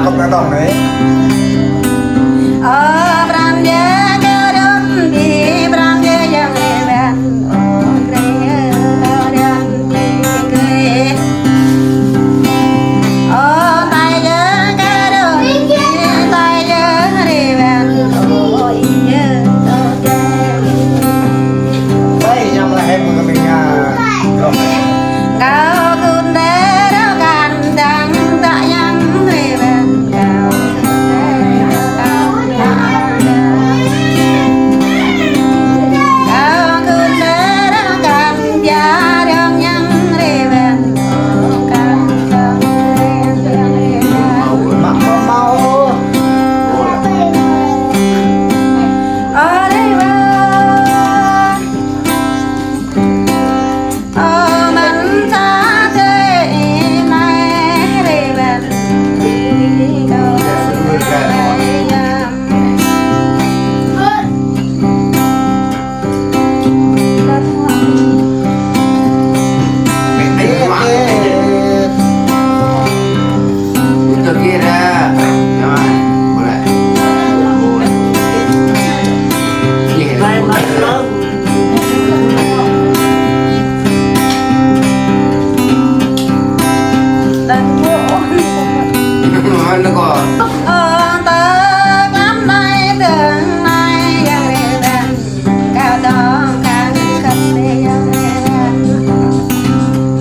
không có đồng đấy. Nó có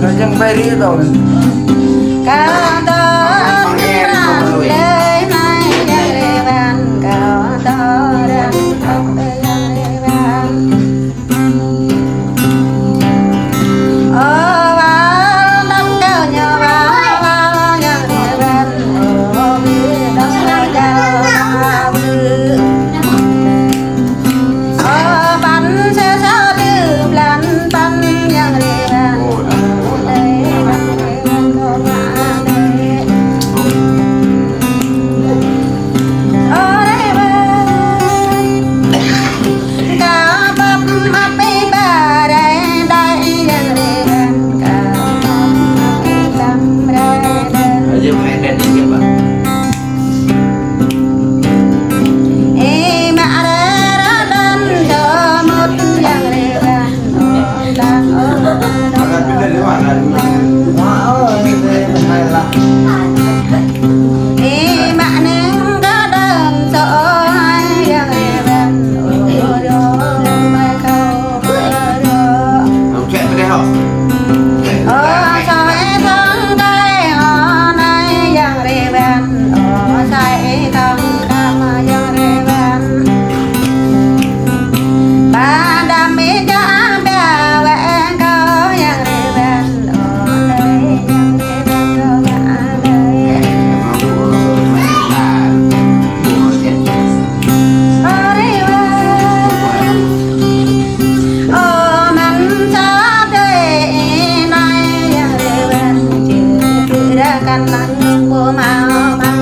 rồi chẳng phải đi đâu กันนั่งบัวมาบัง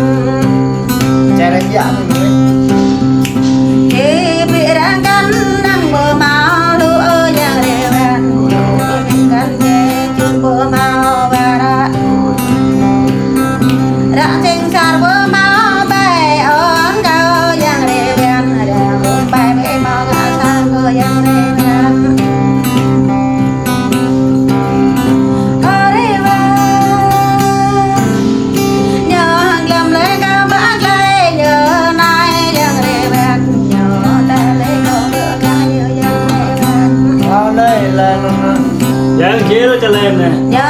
Che đánh giá mình เก็บรังกันนั่งบัวมาดูอย่างเรียนอยู่กันเย่จุดบัวมาบาระรักจริงการบัวมาไปอ่อนเก่าอย่างเรียนเดี๋ยวไปไม่มองอาทางก็ยังเรียนก็ได้ว่าnhớ hàng lầm lấy cao bác lấy nhớ nayยังเรียนnhớแต่lấy còn được cả nhưยังเรียนAo đây là nó ยังคิดว่าจะเล่นเนี่ย nhớ